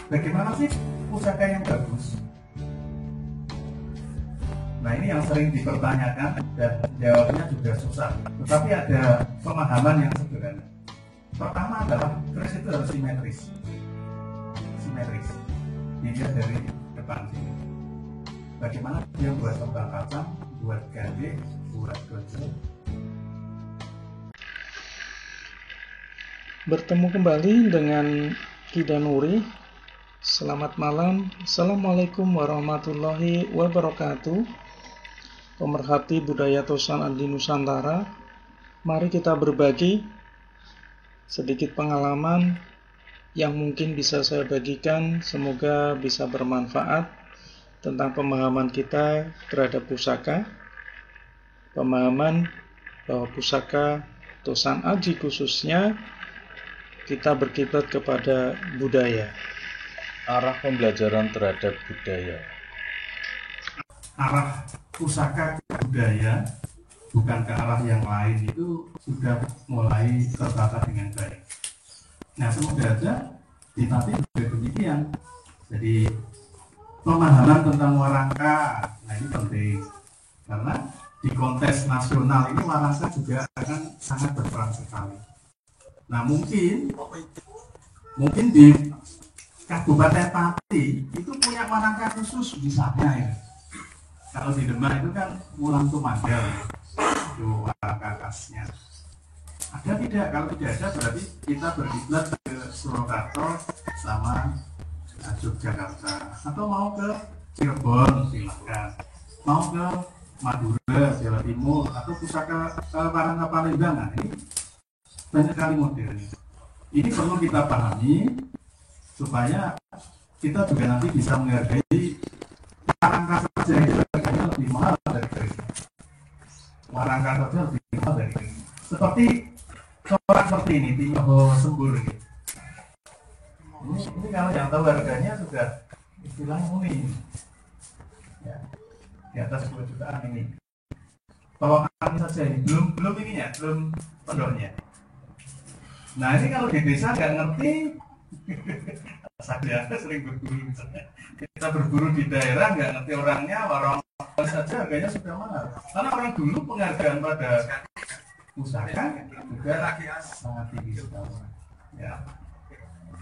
Bagaimana sih pusaka yang bagus? Nah, ini yang sering dipertanyakan dan jawabnya juga susah. Tetapi ada pemahaman yang sederhana. Pertama adalah keris itu harus simetris. Simetris. Dilihat dari depan sini. Bagaimana dia buat kembang kacang, buat gandeng, buat gojol. Bertemu kembali dengan Kidanuri. Selamat malam. Assalamualaikum warahmatullahi wabarakatuh. Pemerhati budaya Tosan Adi Nusantara, mari kita berbagi sedikit pengalaman yang mungkin bisa saya bagikan. Semoga bisa bermanfaat tentang pemahaman kita terhadap pusaka. Pemahaman bahwa pusaka Tosan Aji khususnya kita berkiblat kepada budaya. Arah pembelajaran terhadap budaya. Arah pusaka ke budaya, bukan ke arah yang lain, itu sudah mulai tertata dengan baik. Nah, semoga aja ditatih juga demikian. Jadi pemahaman tentang warangka, nah ini penting karena di kontes nasional ini warangka juga akan sangat berperan sekali. Nah, mungkin di Kabupaten Pati itu punya warangka khusus misalnya ya. Kalau di Demak itu kan Wulang Tumandal itu warangka khasnya. Ada tidak? Kalau tidak ada berarti kita berkiblat ke Surakarta sama Yogyakarta, atau mau ke Cirebon silakan, mau ke Madura, Jawa Timur, atau pusaka warangka Palembang. Nah, ini banyak sekali modelnya. Ini perlu kita pahami supaya kita juga nanti bisa menghargai warangka saja itu harganya lebih mahal dari kerisnya. Warangka saja lebih mahal dari kerisnya. Seperti corak seperti ini, Timoho Sembur ini. Ini kalau yang tahu harganya sudah istilahnya muni. Ya, di atas 2 jutaan ini. Tokokan saja ini, belum ininya, belum pondoknya. Nah, ini kalau di desa nggak ngerti, saya sering berburu misalnya. Kita berburu di daerah nggak ngerti orangnya, warung saja harganya sudah mahal. Karena orang dulu penghargaan pada pusaka juga sangat tinggi sekali. Ya,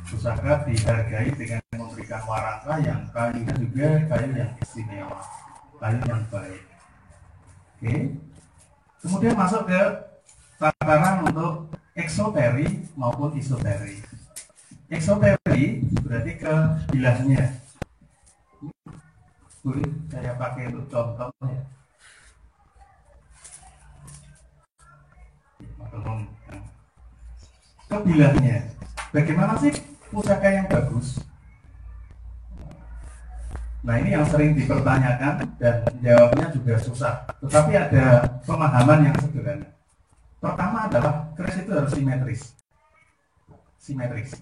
pusaka dihargai dengan memberikan warangka yang kayunya juga kayu yang istimewa, kayu yang baik. Oke. Kemudian masuk ke tataran untuk eksoteri maupun isoteri. Eksoteri berarti ke bilahnya. Boleh saya pakai untuk contoh ya. Ke bilahnya. Bagaimana sih pusaka yang bagus? Nah, ini yang sering dipertanyakan dan jawabnya juga susah. Tetapi ada pemahaman yang sederhana. Pertama adalah keris itu harus simetris. Simetris.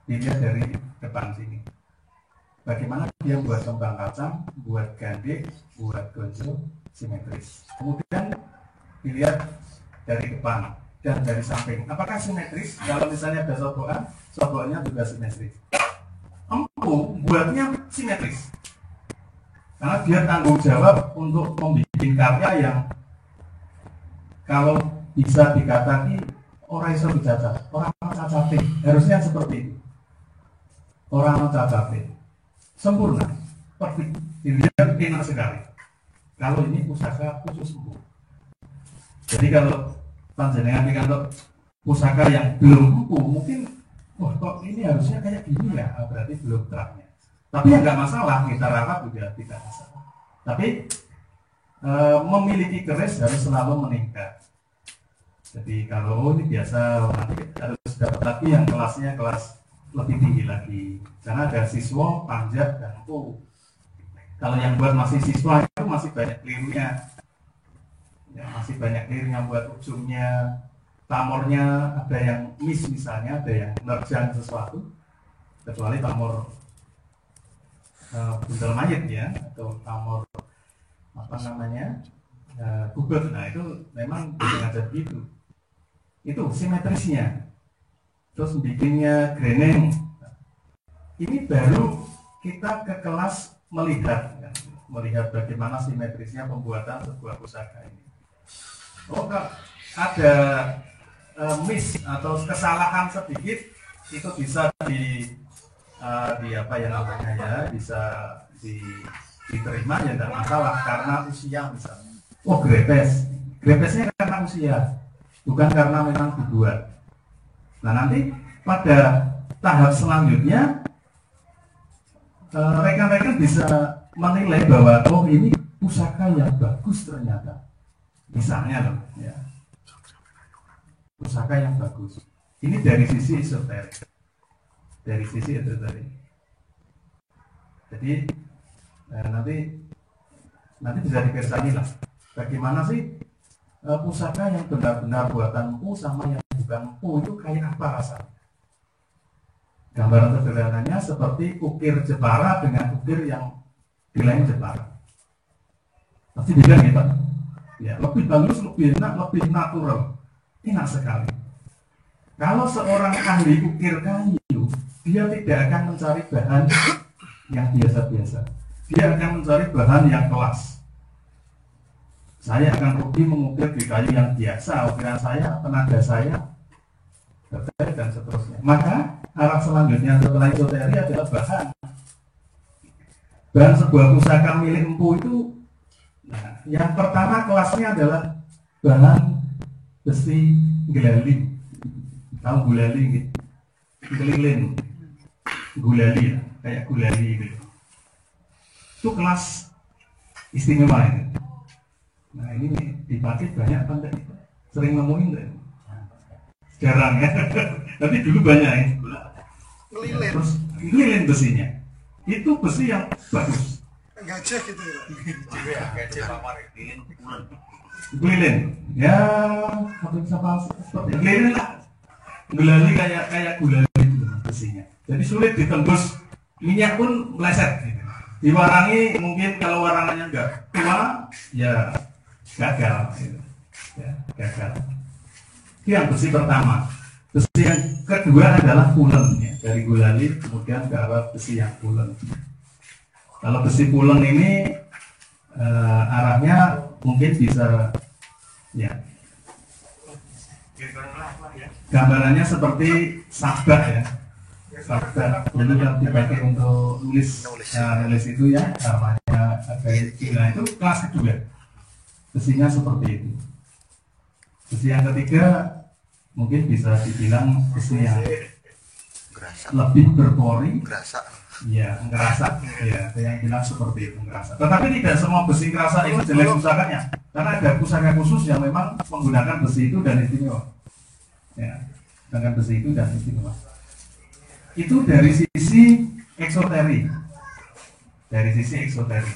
Dilihat dari depan sini. Bagaimana dia buat kembang kacang, buat gandeng, buat gojol, simetris. Kemudian dilihat dari depan dan dari samping. Apakah simetris? Kalau misalnya ada sobokan, soboknya juga simetris. Empu buatnya simetris. Karena dia tanggung jawab untuk membuat karya yang kalau bisa dikatakan orang iso dicacat, orang cacatin, harusnya seperti itu. Orang cacatin, sempurna, perfect, dilihat enak sekali. Kalau ini pusaka khusus sembuh. Jadi kalau panjenengan ini kalau pusaka yang belum empu, mungkin, wah kok ini harusnya kayak gini ya, berarti belum terangnya. Tapi ya nggak masalah, kita rawat juga tidak masalah. Tapi memiliki keris harus selalu meningkat. Jadi kalau ini biasa nanti harus dapat lagi yang kelasnya kelas lebih tinggi lagi. Karena ada siswa, panjat, dan empu. Kalau yang buat masih siswa itu masih banyak kelirunya. Ya, masih banyak kelirunya buat ujungnya, pamornya ada yang miss misalnya, ada yang nerjang sesuatu. Kecuali pamor bundel mayat ya, atau pamor apa namanya gugut. Nah itu memang sengaja begitu. Itu simetrisnya. Terus bikinnya greneng, Ini baru kita ke kelas melihat, ya, melihat bagaimana simetrisnya pembuatan sebuah pusaka ini. Oh, ada miss atau kesalahan sedikit itu bisa di apa ya namanya ya, bisa diterima ya, tidak masalah karena usia misalnya. Oh, grepesnya karena usia, bukan karena memang dibuat. Nah, nanti pada tahap selanjutnya rekan-rekan bisa menilai bahwa oh ini pusaka yang bagus ternyata, misalnya loh ya, pusaka yang bagus ini dari sisi esoterik, dari sisi esoterik. Jadi nanti bisa dikersani lah bagaimana sih pusaka yang benar-benar buatan empu sama yang bukan empu itu kayak apa rasanya. Gambaran sederhananya seperti ukir Jepara dengan ukir yang di lain Jepara. Pasti beda gitu. Ya, lebih bagus, lebih enak, lebih natural. Enak sekali. Kalau seorang ahli ukir kayu, dia tidak akan mencari bahan yang biasa-biasa. Dia akan mencari bahan yang kelas. Saya akan pergi mengukir di kayu yang biasa, ukiran saya, tenaga saya, dan seterusnya. Maka arah selanjutnya setelah esoteri adalah bahan sebuah pusaka milik empu itu. Nah, yang pertama kelasnya adalah bahan besi gulali. Tahu gulali gitu? Gelilin, gulali ya, kayak gulali gitu. Itu kelas istimewa itu. Nah, ini dipakai banyak pandai, sering nemuin deh. Jarang ya, tapi dulu banyak ya. Ngelilin. Terus ngelilin besinya, itu besi yang bagus. Gajah gitu ya. Gajah pamar lilin bulan. Ngelilin, ya hampir sama seperti ngelilin lah. Gulali kayak gulali itu besinya. Jadi sulit ditembus, minyak pun meleset. Gitu. Diwarangi mungkin kalau warangannya enggak tua, ya gagal. Gitu. Ya, gagal. Itu yang besi pertama. Besi yang kedua adalah pulen ya. Dari gulali kemudian ke arah besi yang pulen. Kalau besi pulen ini arahnya mungkin bisa ya, gambarannya seperti sabak ya. Sabak dulu yang dipakai untuk nulis itu ya, namanya gila itu kelas kedua. Besinya seperti itu. Besi yang ketiga mungkin bisa dibilang besi yang lebih berpori, ya ngerasa, ya yang bilang seperti itu ngerasa. Tetapi tidak semua besi ngerasa itu jelek pusakanya, karena ada pusaka khusus yang memang menggunakan besi itu dan istimewa. Ya, dengan besi itu dan istimewa. Itu dari sisi eksoteri, dari sisi eksoteri.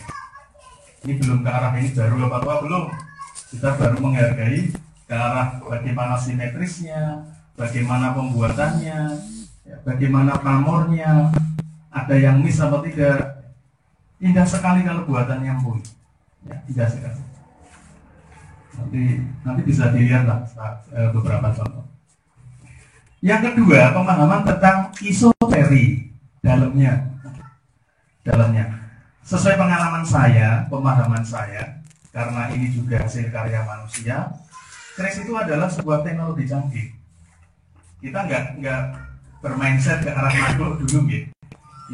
Ini belum ke arah ini baru apa belum? Kita baru menghargai ke arah bagaimana simetrisnya, bagaimana pembuatannya, ya, bagaimana pamornya, ada yang miss atau tidak. Indah sekali kalau buatannya pun, ya, indah sekali. Nanti bisa dilihat lah beberapa contoh. Yang kedua, pemahaman tentang esoteri dalamnya. Sesuai pengalaman saya, pemahaman saya, karena ini juga hasil karya manusia. Kris itu adalah sebuah teknologi canggih. Kita nggak bermindset ke arah makhluk dulu, gitu.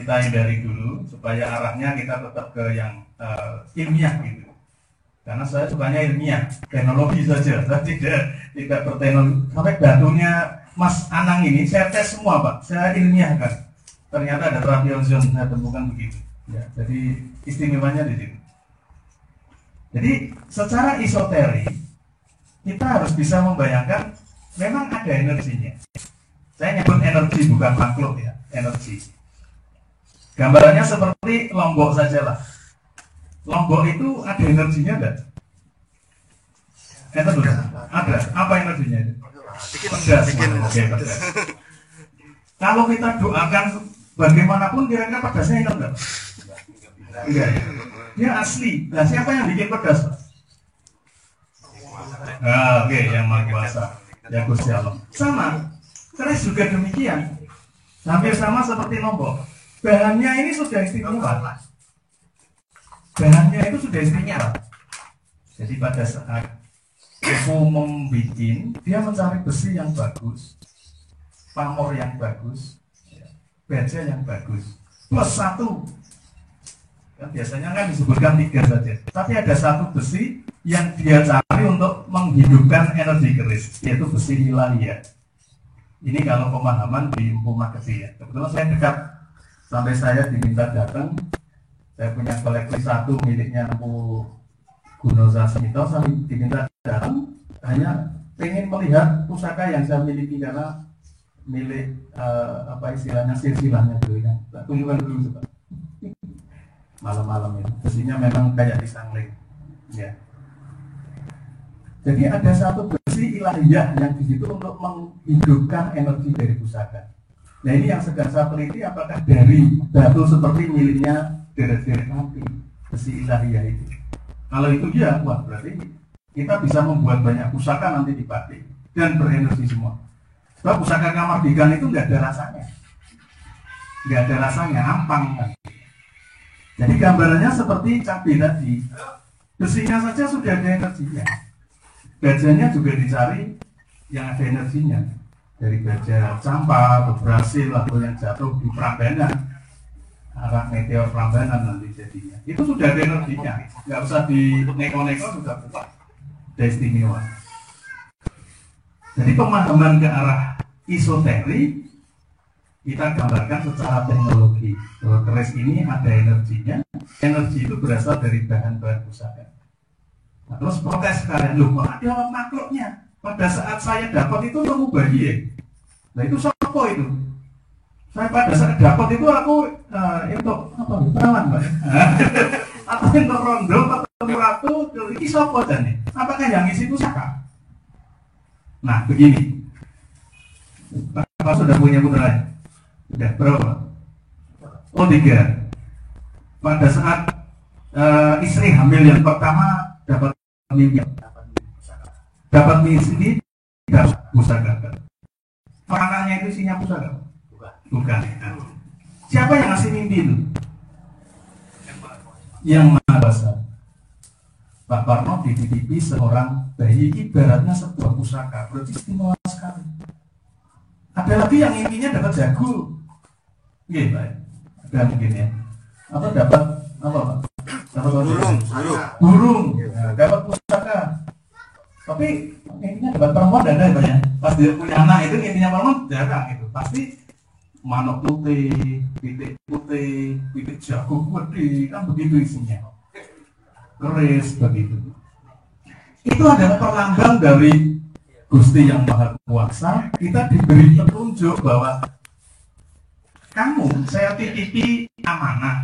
Kita hindari dulu supaya arahnya kita tetap ke yang ilmiah gitu. Karena saya sukanya ilmiah, teknologi saja. Saya tidak berteknologi. Sampai batunya Mas Anang ini saya tes semua Pak, saya ilmiahkan. Ternyata ada terapi ozon, saya temukan begitu. Ya, jadi istimewanya di sini. Jadi secara esoteri kita harus bisa membayangkan memang ada energinya. Saya nyebut energi bukan makhluk ya, energi. Gambarannya seperti lombok saja lah. Lombok itu ada energinya enggak? Ada. Apa energinya itu? Pedas. Oke, pedas. Kalau kita doakan bagaimanapun kira-kira pedasnya itu enggak? Enggak. Dia asli. Nah, siapa yang bikin pedas? Oke, yang Maha Kuasa, ya Gusti Allah. Sama, keris juga demikian. Hampir sama seperti lombok. bahannya ini sudah istimewa. Bahannya itu sudah istimewa. Jadi pada saat aku membuat, dia mencari besi yang bagus, pamor yang bagus, baja yang bagus, plus satu. Kan biasanya kan disebutkan 3 saja, tapi ada satu besi yang dia cari untuk menghidupkan energi keris, yaitu besi ilahiyah. Ini kalau pemahaman di Empu Maketi ya. Kebetulan saya dekat, sampai saya diminta datang. Saya punya koleksi satu miliknya Empu Guno Sasmito, saya diminta datang hanya ingin melihat pusaka yang saya miliki karena milik apa istilahnya silsilahnya dulu ya. Tunjukkan dulu coba. Malam-malam itu besinya memang kayak disangling ya. Jadi ada satu besi ilahiyah yang di situ untuk menghidupkan energi dari pusaka. Nah ini yang sedang saya teliti, apakah dari batu seperti miliknya deret-deret nanti besi ilahiyah itu. Kalau itu ya, wah berarti kita bisa membuat banyak pusaka nanti dipakai dan berenergi semua. Sebab pusaka Kamardikan itu nggak ada rasanya, ampang kan. Jadi gambarannya seperti cabai tadi, besinya saja sudah ada energinya. Bajanya juga dicari yang ada energinya. Dari baja campa, berhasil atau yang jatuh di Prambanan, arah meteor Prambanan nanti jadinya. Itu sudah ada energinya, nggak usah di neko-neko sudah kuat, sudah istimewa. Jadi pemahaman ke arah isoteri kita gambarkan secara teknologi bahwa keris ini ada energinya. Energi itu berasal dari bahan-bahan pusaka. Nah, terus protes kalian, loh kok ada makhluknya? Pada saat saya dapat itu nemu bayi ya. Nah itu siapa itu? Saya pada saat dapat itu aku untuk apa? Perawan Pak. Atau untuk rondo, atau ratu, ini siapa dan nih? Apakah yang isi pusaka? Nah begini, Bapak sudah punya putra? Sudah berapa? Oh 3. Pada saat istri hamil yang pertama dapat mimpi, dapat mimpi, dapat pusaka. Anaknya itu isinya pusaka? Bukan. Siapa yang ngasih mimpi itu? Yang Maha Kuasa. Pak Parno dititipi seorang bayi, ibaratnya sebuah pusaka, berarti istimewa sekali. Ada lagi yang mimpinya dapat jago. Iya Pak, ada mungkin ya. Atau dapat apa Pak? Dapat burung, ya, dapat pusaka. Tapi intinya dapat perempuan dan ada banyak. Pas dia punya anak itu intinya perempuan jarang itu. Pasti manuk putih, pitik jago putih, kan begitu isinya. Keris begitu. Itu adalah perlambang dari Gusti yang Maha Kuasa. Kita diberi petunjuk bahwa kamu, saya titipi amanah,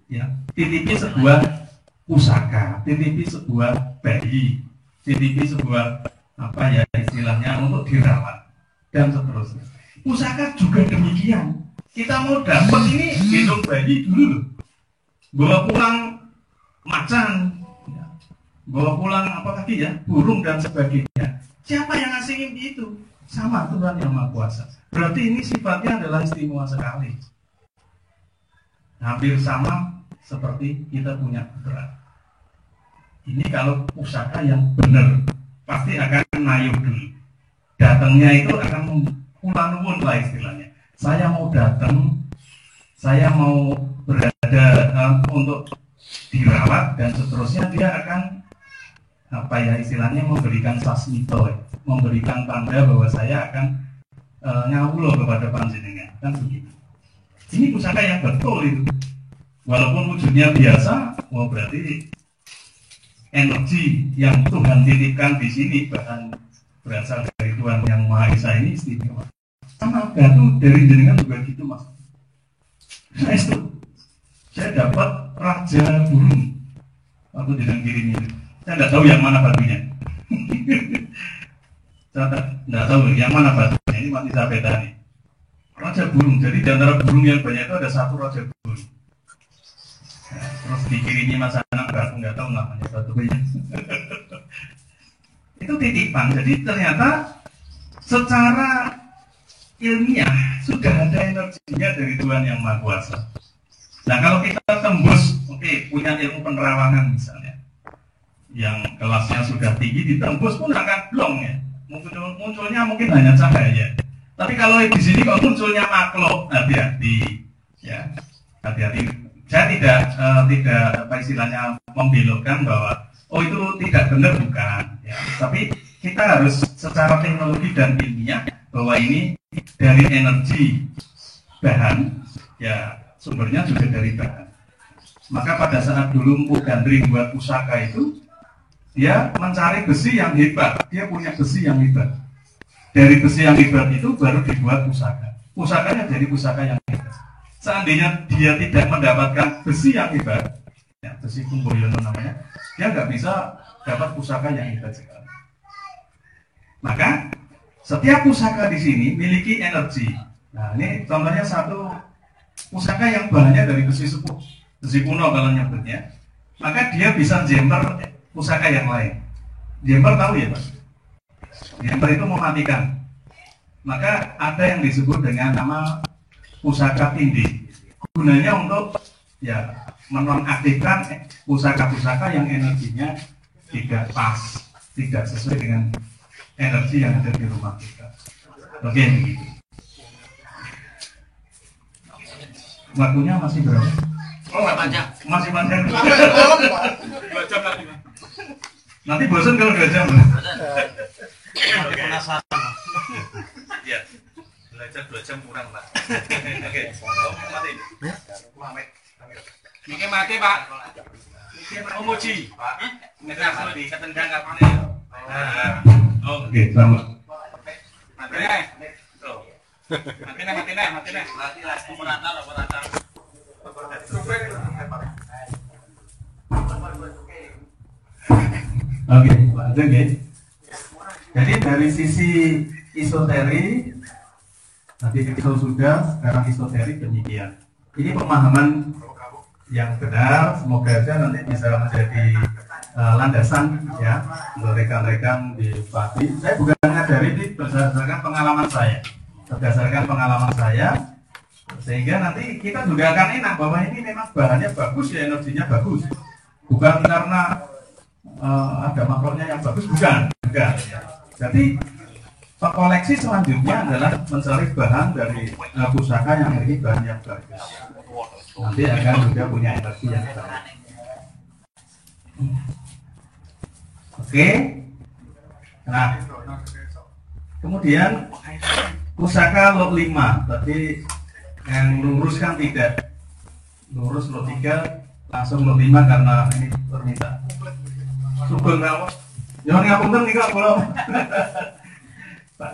ya, titipi sebuah pusaka, titipi sebuah bayi, titipi sebuah apa ya istilahnya untuk dirawat dan seterusnya. Pusaka juga demikian. Kita mau dapat ini gendong bayi dulu, bawa pulang macan, ya, bawa pulang apa lagi ya, burung dan sebagainya. Siapa yang ngasih mimpi itu? Sama Tuhan yang Maha Kuasa. Berarti ini sifatnya adalah istimewa sekali. Hampir sama seperti kita punya putra. Ini kalau pusaka yang benar, pasti akan nayuh dulu. Datangnya itu akan pulang nuwun lah istilahnya. Saya mau datang, saya mau berada untuk dirawat dan seterusnya, dia akan apa ya istilahnya memberikan sasmito, memberikan tanda bahwa saya akan ngawulo kepada panjenengan, kan begitu. Ini pusaka yang betul itu, walaupun wujudnya biasa, berarti energi yang Tuhan titipkan di sini bahan berasal dari Tuhan yang Maha Esa ini istimewa. Sama batu dari jenengan juga gitu mas. Nah itu, saya dapat raja burung waktu jenengan kirim itu. Saya nggak tahu yang mana batunya. Saya nggak tahu yang mana batunya. Ini masih saya beda nih. Raja burung. Jadi di antara burung yang banyak itu ada satu raja burung. Nah, terus dikirimi Mas Anang nggak tahu namanya batunya. Itu titipan. Jadi ternyata secara ilmiah sudah ada energinya dari Tuhan yang Maha Kuasa. Nah kalau kita tembus, oke, punya ilmu penerawangan misalnya, yang kelasnya sudah tinggi, ditembus pun akan blong ya. Munculnya mungkin hanya cahaya. Tapi kalau di sini kok munculnya makhluk, hati-hati, ya, hati-hati. Saya tidak apa istilahnya membelokkan bahwa oh itu tidak benar, bukan. Ya. Tapi kita harus secara teknologi dan ilmiah bahwa ini dari energi bahan, ya sumbernya juga dari bahan. Maka pada saat dulu Mpok Gandring buat pusaka itu, dia mencari besi yang hebat, dia punya besi yang hebat. Dari besi yang hebat itu baru dibuat pusaka. Pusakanya jadi pusaka yang hebat. Seandainya dia tidak mendapatkan besi yang hebat, ya, besi Kumboyono namanya, dia nggak bisa dapat pusaka yang hebat sekali. Maka setiap pusaka di sini miliki energi. Nah ini contohnya satu pusaka yang bahannya dari besi sepuh, besi kuno kalau nyebutnya. Maka dia bisa jemper pusaka yang lain. Jemper tahu ya Pak? Jemper itu mematikan. Maka ada yang disebut dengan nama pusaka tindih. Gunanya untuk ya menonaktifkan pusaka-pusaka yang energinya tidak pas, tidak sesuai dengan energi yang ada di rumah kita. Oke, begitu. Waktunya masih berapa? Oh, panjang. Masih panjang. 2 jam lagi. Nanti bosan kalau 2 jam. Penasaran. Iya. Belajar 2 jam kurang, Pak. Oke. Mati. Miki mati, Pak. Umuji, Pak. Merah mati, ketendang kapane. Oke, selamat. Mati nih. Tuh. Mati nih. Operator. Oke, lanjut ya. Jadi dari sisi isoteri, tadi kita sudah, sekarang isoteri demikian. Ini pemahaman yang benar, semoga aja nanti bisa menjadi landasan ya untuk rekan-rekan di Pati. Saya bukan ngajari, ini berdasarkan pengalaman saya, sehingga nanti kita juga akan enak bahwa ini memang bahannya bagus ya, energinya bagus, bukan karena ada makhluknya yang bagus, bukan ya. Jadi pekoleksi selanjutnya adalah mencari bahan dari pusaka yang memiliki bahan yang bagus, nanti akan juga punya energi yang baik. Oke. Nah, kemudian pusaka lot 5 tadi yang lurus kan tidak, lurus lot 3 langsung lot 5 karena ini permintaan. Sugeng kamu, jangan ngapunten nih kak kalau Pak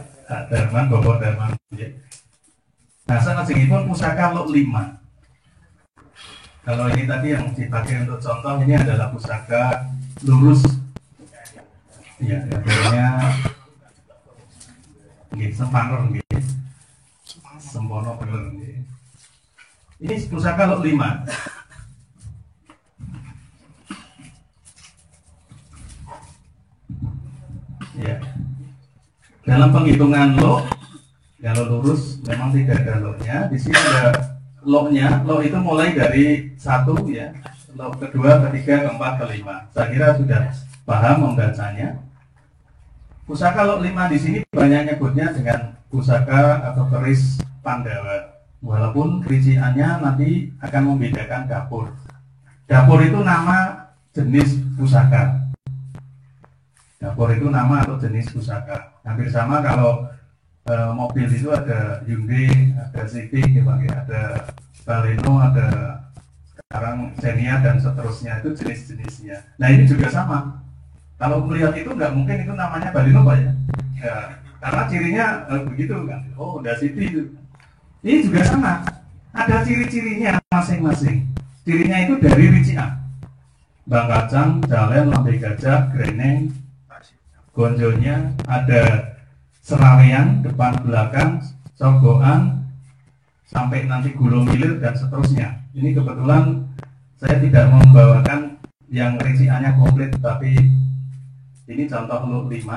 Darman, Bapak Darman. Nah, salajengipun pusaka lot 5. Kalau ini tadi yang dipakai untuk contoh, ini adalah pusaka lurus. Ya, katanya sempanger, sempono bener. Ini pusaka lot 5. Ya. Dalam penghitungan lot, kalau lurus memang tidak ada lotnya. Di sini ada lotnya. Lot itu mulai dari 1 ya, lot kedua, ketiga, keempat, kelima. Saya kira sudah paham membacanya. Pusaka lot 5 di sini banyak nyebutnya dengan pusaka atau keris Pandawa. Walaupun rinciannya nanti akan membedakan dapur. Dapur itu nama jenis pusaka. Dapur itu nama atau jenis pusaka. Hampir sama kalau mobil itu ada Hyundai, ada Civic, ya, ada Baleno, ada sekarang Xenia dan seterusnya, itu jenis-jenisnya. Nah ini juga sama. Kalau melihat itu nggak mungkin itu namanya Baleno Pak ya. Ya karena cirinya begitu kan. Oh udah Civic itu. Ini juga sama. Ada ciri-cirinya masing-masing. Cirinya itu dari rincian. Bang kacang, jalen, lambe gajah, greneng, gonjonya, ada serawean, depan belakang, sogokan, sampai nanti gulung gilir dan seterusnya. Ini kebetulan saya tidak membawakan yang rinciannya komplit, tapi ini contoh lot 5,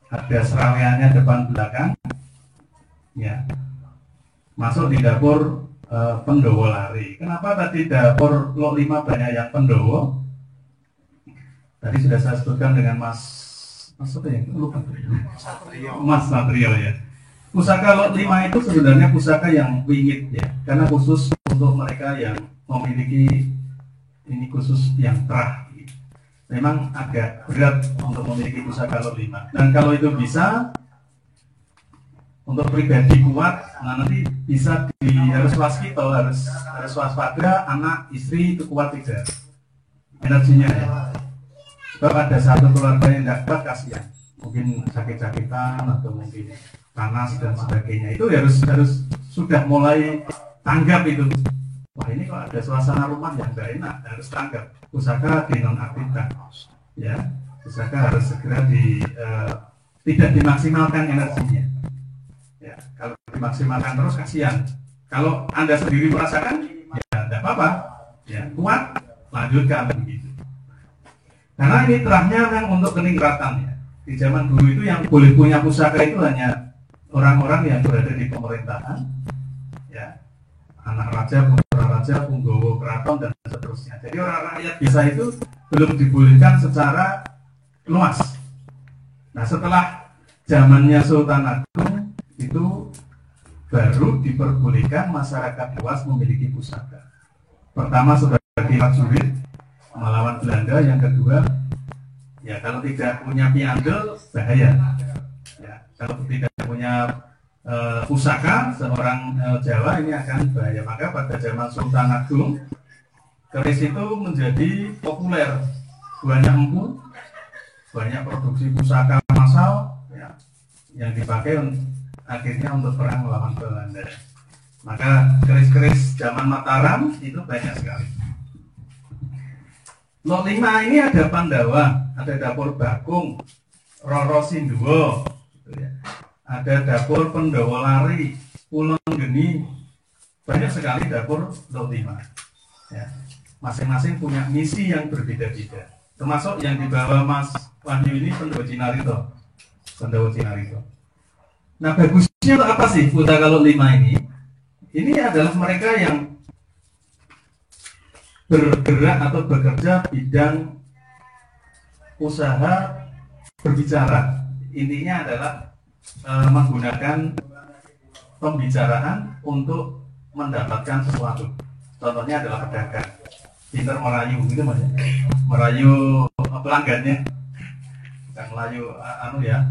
ada seraweannya depan belakang. Ya. Masuk di dapur Pendowo lari. Kenapa tadi dapur Lok 5 banyak yang pendowo? Tadi sudah saya sebutkan dengan Mas apa ya? Lupa. Mas Satrio ya. Pusaka Lot 5 itu sebenarnya pusaka yang wingit ya, karena khusus untuk mereka yang memiliki ini khusus yang terah. Memang agak berat untuk memiliki pusaka Lot 5. Dan kalau itu bisa untuk pribadi kuat, nah nanti bisa harus waskito, harus waspada, anak, istri itu kuat tidak energinya ya. Sebab ada satu keluarga yang tidak kuat, kasihan, mungkin sakit-sakitan atau mungkin panas dan sebagainya. Itu harus sudah mulai tanggap itu. Wah ini kalau ada suasana rumah yang tidak enak, harus tanggap. Pusaka dinonaktifkan, ya. Pusaka harus segera tidak dimaksimalkan energinya. Ya, kalau dimaksimalkan terus kasihan. Kalau Anda sendiri merasakan, ya tidak apa-apa, ya kuat, lanjutkan begitu. Karena ini terahnya memang untuk keningkratan ya. Di zaman dulu itu yang boleh punya pusaka itu hanya orang-orang yang berada di pemerintahan, ya, anak raja, putra raja, punggawa keraton dan seterusnya. Jadi orang rakyat biasa itu belum dibolehkan secara luas. Nah setelah zamannya Sultan Agung itu baru diperbolehkan masyarakat luas memiliki pusaka. Pertama sebagai prajurit melawan Belanda, yang kedua ya kalau tidak punya piandel bahaya. Ya, kalau tidak punya pusaka seorang Jawa ini akan bahaya. Maka pada zaman Sultan Agung keris itu menjadi populer, banyak empu, banyak produksi pusaka massal ya, yang dipakai akhirnya untuk perang melawan Belanda. Maka keris-keris zaman Mataram itu banyak sekali. Lot 5 ini ada Pandawa, ada dapur Bakung, Roro Sinduwo, gitu ya. Ada dapur Pendowo Lari, Kulon Geni, banyak sekali dapur Lot 5. Ya. Masing-masing punya misi yang berbeda-beda. Termasuk yang dibawa Mas Wahyu ini Pendowo Cinarito. Pendowo Cinarito. Nah bagusnya untuk apa sih pusaka Lot 5 ini? Ini adalah mereka yang bergerak atau bekerja bidang usaha berbicara. Intinya adalah menggunakan pembicaraan untuk mendapatkan sesuatu. Contohnya adalah pedagang, pinter merayu gitu mas, merayu pelanggannya, bukan merayu ya.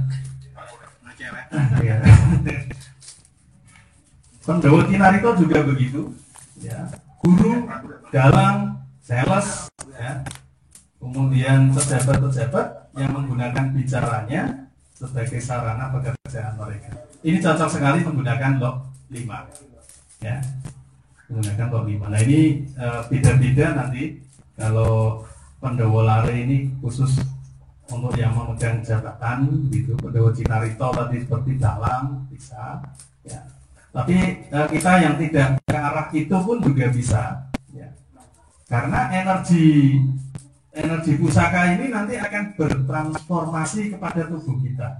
Pendowo Cinarito juga begitu, ya. Guru, dalang, sales, ya. Kemudian pejabat-pejabat yang menggunakan bicaranya sebagai sarana pekerjaan mereka. Ini cocok sekali menggunakan Lot 5, ya. Menggunakan Lot 5. Nah ini beda-beda nanti kalau Pendowo Lari ini khusus untuk yang memegang jabatan, gitu. Pendowo Cinarito tadi seperti dalang bisa, ya. Tapi kita yang tidak ke arah itu pun juga bisa, ya. Karena energi pusaka ini nanti akan bertransformasi kepada tubuh kita.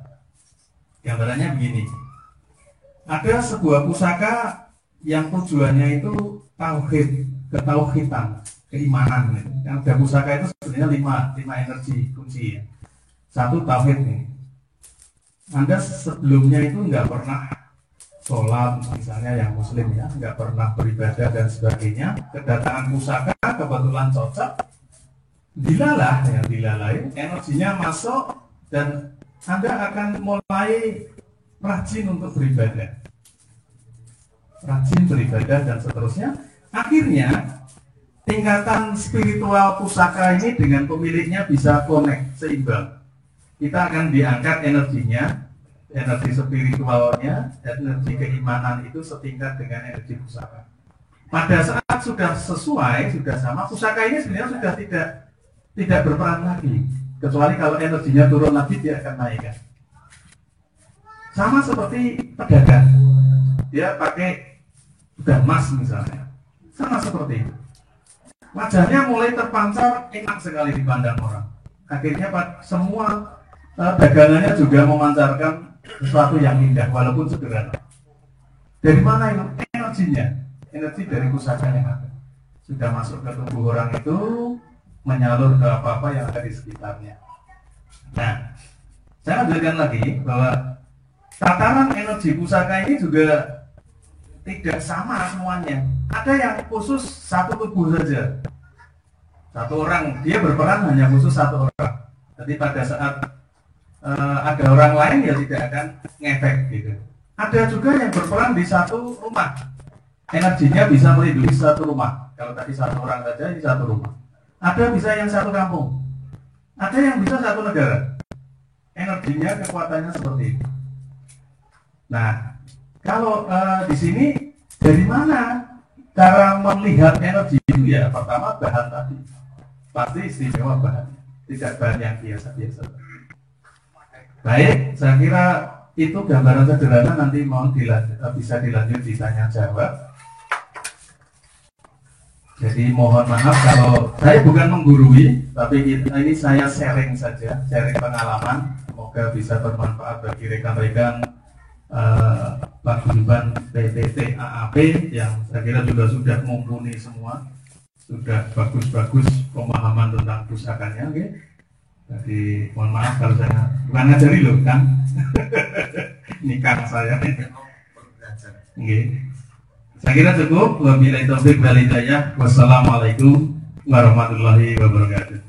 Gambarannya begini, ada sebuah pusaka yang tujuannya itu tauhid, ketauhidan, keimanan. Yang ada pusaka itu sebenarnya lima energi kunci. Ya. Satu tauhid nih. Anda sebelumnya itu nggak pernah sholat misalnya yang muslim ya, nggak pernah beribadah dan sebagainya, kedatangan pusaka kebetulan cocok, dilalai energinya masuk dan Anda akan mulai rajin untuk beribadah, dan seterusnya. Akhirnya tingkatan spiritual pusaka ini dengan pemiliknya bisa connect, seimbang. Kita akan diangkat energinya, energi spiritualnya, energi keimanan itu setingkat dengan energi pusaka. Pada saat sudah sesuai, sudah sama, pusaka ini sebenarnya sudah tidak berperan lagi. Kecuali kalau energinya turun lagi, dia akan naikkan. Sama seperti pedagang, dia pakai emas misalnya, sama seperti itu. Wajahnya mulai terpancar, enak sekali dipandang orang. Akhirnya semua dagangannya juga memancarkan sesuatu yang indah walaupun sederhana. Dari mana itu energinya? energi dari pusaka yang ada sudah masuk ke tubuh orang itu, menyalur ke apa-apa yang ada di sekitarnya. Nah, saya ambilkan lagi bahwa tataran energi pusaka ini juga tidak sama semuanya. Ada yang khusus satu tubuh saja, satu orang, dia berperan hanya khusus satu orang. Jadi pada saat ada orang lain ya tidak akan ngefek gitu. Ada juga yang berperan di satu rumah, energinya bisa melindungi satu rumah. Kalau tadi satu orang saja, ini satu rumah. Ada bisa yang satu kampung, ada yang bisa satu negara. Energinya, kekuatannya seperti itu. Nah, kalau di sini dari mana cara melihat energi itu ya? Pertama bahan tadi, pasti istimewa bahan, tidak bahan yang biasa-biasa. Baik, saya kira itu gambaran sederhana, nanti mohon bisa dilanjut ditanya jawab. Jadi mohon maaf kalau saya bukan menggurui, tapi ini saya sharing saja, sharing pengalaman. Semoga bisa bermanfaat bagi rekan-rekan paguyuban PTT AAP yang saya kira juga sudah mumpuni semua, sudah bagus-bagus pemahaman tentang pusakanya. Oke. Jadi mohon maaf kalau saya bukan ngajari loh kan, nikah saya. Oke. Saya kira cukup. Wabillahi taufiq wal hidayah. Wassalamualaikum warahmatullahi wabarakatuh.